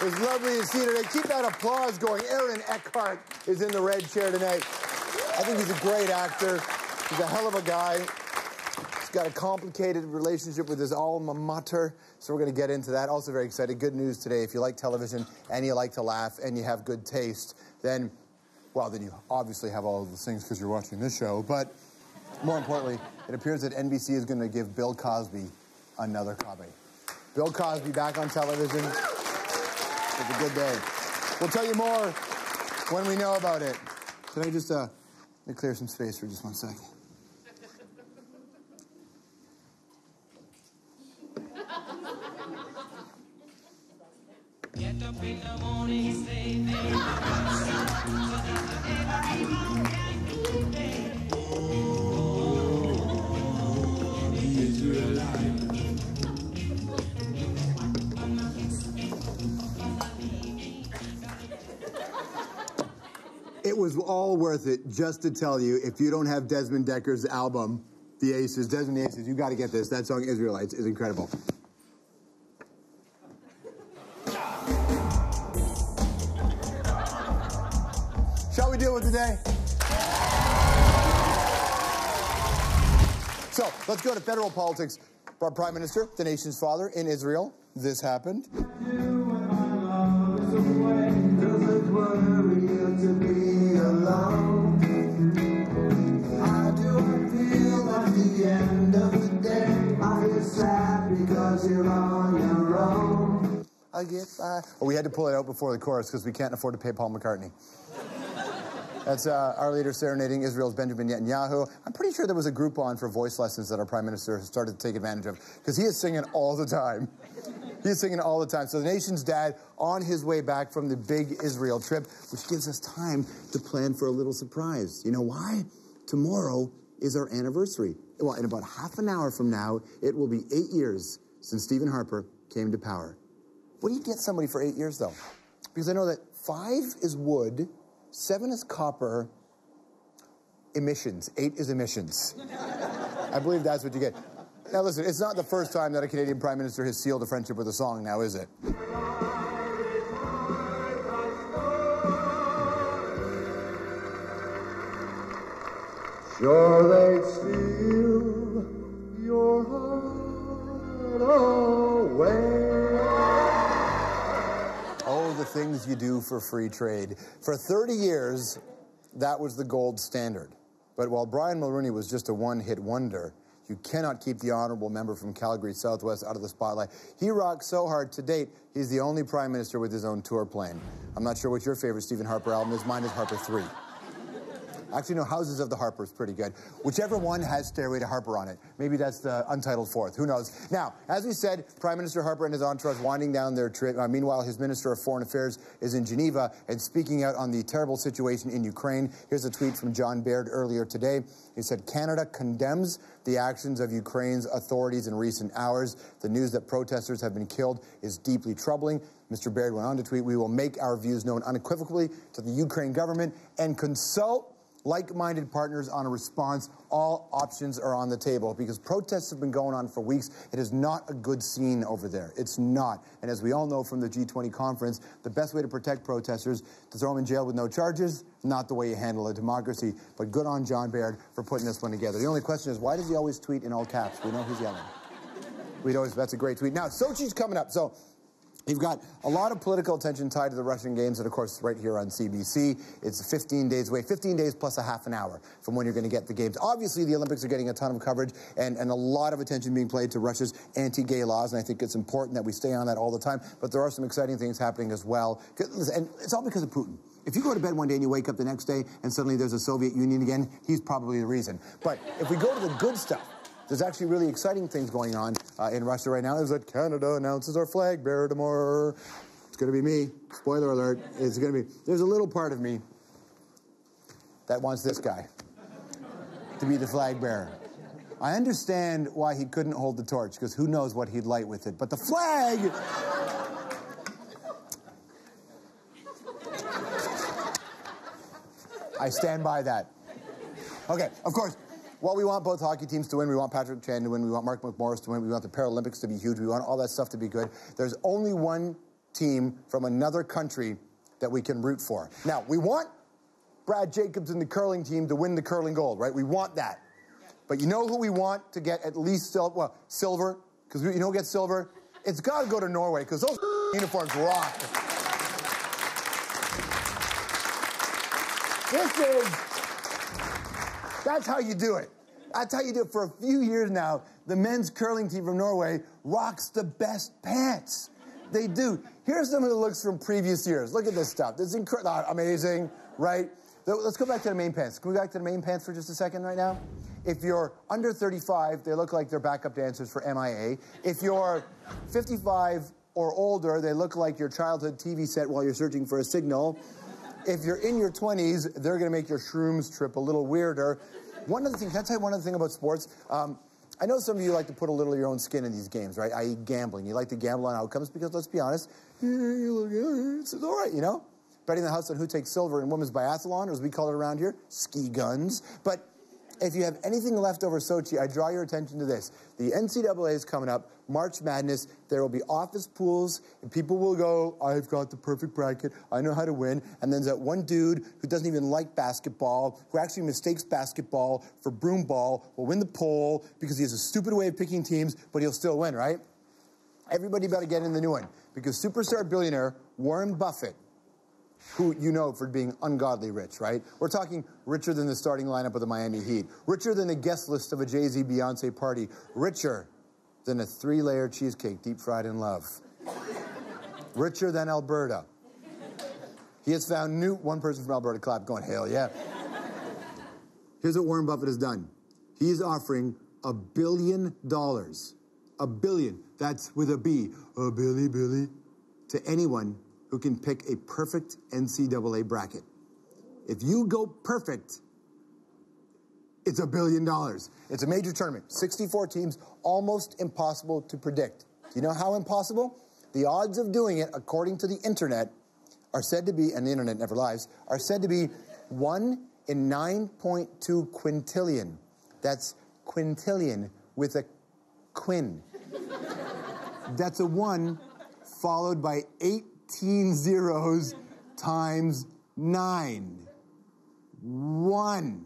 It's lovely to see you today. Keep that applause going. Aaron Eckhart is in the red chair tonight. I think he's a great actor. He's a hell of a guy. He's got a complicated relationship with his alma mater, so we're going to get into that. Also very excited. Good news today. If you like television and you like to laugh and you have good taste, then, well, then you obviously have all of those things because you're watching this show. But more importantly, it appears that NBC is going to give Bill Cosby another copy. Bill Cosby back on television. It's a good day. We'll tell you more when we know about it. Can I just let me clear some space for just 1 second? Get up in the morning, say It was all worth it just to tell you, if you don't have Desmond Decker's album, The Aces, Desmond the Aces, you got to get this. That song, Israelites, is incredible. Shall we deal with today? So, let's go to federal politics. Our Prime Minister, the nation's father, in Israel. This happened. I get by. Oh, we had to pull it out before the chorus because we can't afford to pay Paul McCartney. That's our leader serenading Israel's Benjamin Netanyahu. I'm pretty sure there was a Groupon for voice lessons that our Prime Minister started to take advantage of because he is singing all the time. He's singing all the time. So the nation's dad on his way back from the big Israel trip, which gives us time to plan for a little surprise. You know why? Tomorrow is our anniversary. Well, in about half an hour from now, it will be 8 years since Stephen Harper came to power. What do you get somebody for 8 years, though? Because I know that 5 is wood, 7 is copper, emissions. 8 is emissions. I believe that's what you get. Now, listen, it's not the first time that a Canadian Prime Minister has sealed a friendship with a song now, is it? Sure they'd steal your heart away. Oh, the things you do for free trade. For 30 years, that was the gold standard. But while Brian Mulroney was just a one-hit wonder, you cannot keep the honorable member from Calgary Southwest out of the spotlight. He rocked so hard to date, he's the only Prime Minister with his own tour plane. I'm not sure what your favorite Stephen Harper album is. Mine is Harper 3. Actually, no, Houses of the Harper is pretty good. Whichever one has Stairway to Harper on it. Maybe that's the untitled fourth. Who knows? Now, as we said, Prime Minister Harper and his entourage winding down their trip. Meanwhile, his Minister of Foreign Affairs is in Geneva and speaking out on the terrible situation in Ukraine. Here's a tweet from John Baird earlier today. He said, Canada condemns the actions of Ukraine's authorities in recent hours. The news that protesters have been killed is deeply troubling. Mr. Baird went on to tweet, we will make our views known unequivocally to the Ukraine government and consult like-minded partners on a response. All options are on the table because protests have been going on for weeks. It is not a good scene over there. It's not. And as we all know from the G20 conference, the best way to protect protesters, to throw them in jail with no charges, not the way you handle a democracy. But good on John Baird for putting this one together. The only question is, why does he always tweet in all caps? We know who's yelling. That's a great tweet. Now, Sochi's coming up. So you've got a lot of political attention tied to the Russian games, and of course, right here on CBC. It's 15 days away, 15 days plus a half an hour from when you're going to get the games. Obviously, the Olympics are getting a ton of coverage and a lot of attention being played to Russia's anti-gay laws, and I think it's important that we stay on that all the time. But there are some exciting things happening as well, and it's all because of Putin. If you go to bed one day and you wake up the next day and suddenly there's a Soviet Union again, he's probably the reason. But if we go to the good stuff, there's actually really exciting things going on in Russia right now. There's that Canada announces our flag bearer tomorrow. It's going to be me. Spoiler alert. It's going to be. There's a little part of me that wants this guy to be the flag bearer. I understand why he couldn't hold the torch, because who knows what he'd light with it. But the flag... I stand by that. Okay, of course, while we want both hockey teams to win, we want Patrick Chan to win, we want Mark McMorris to win, we want the Paralympics to be huge, we want all that stuff to be good, there's only one team from another country that we can root for. Now, we want Brad Jacobs and the curling team to win the curling gold, right? We want that. But you know who we want to get at least silver? Because you know who gets silver? It's got to go to Norway, because those uniforms rock. That's how you do it. That's how you do it. For a few years now, the men's curling team from Norway rocks the best pants. They do. Here's some of the looks from previous years. Look at this stuff. This is incredible. Amazing, right? Let's go back to the main pants. Can we go back to the main pants for just a second right now? If you're under 35, they look like they're backup dancers for MIA. If you're 55 or older, they look like your childhood TV set while you're searching for a signal. If you're in your 20s, they're going to make your shrooms trip a little weirder. One other thing, can I tell you one other thing about sports? I know some of you like to put a little of your own skin in these games, right? I.e. gambling. You like to gamble on outcomes because, let's be honest, it's all right, you know? Betting the house on who takes silver in women's biathlon, or as we call it around here, ski guns. But if you have anything left over Sochi, I draw your attention to this. The NCAA is coming up, March Madness. There will be office pools, and people will go, I've got the perfect bracket, I know how to win. And then there's that one dude who doesn't even like basketball, who actually mistakes basketball for broom ball, will win the poll because he has a stupid way of picking teams, but he'll still win, right? Everybody better get in the new one, because superstar billionaire Warren Buffett, who you know for being ungodly rich, right? We're talking richer than the starting lineup of the Miami Heat, richer than the guest list of a Jay-Z Beyonce party, richer than a 3-layer cheesecake deep fried in love, richer than Alberta. He has found one person from Alberta clap going, hell yeah. Here's what Warren Buffett has done. He is offering $1 billion, $1 billion, that's with a B, a Billy, to anyone who can pick a perfect NCAA bracket. If you go perfect, it's $1 billion. It's a major tournament, 64 teams, almost impossible to predict. Do you know how impossible? The odds of doing it, according to the internet, are said to be, and the internet never lies, are said to be 1 in 9.2 quintillion. That's quintillion with a quin. That's a 1 followed by 18 zeros times 9. 1.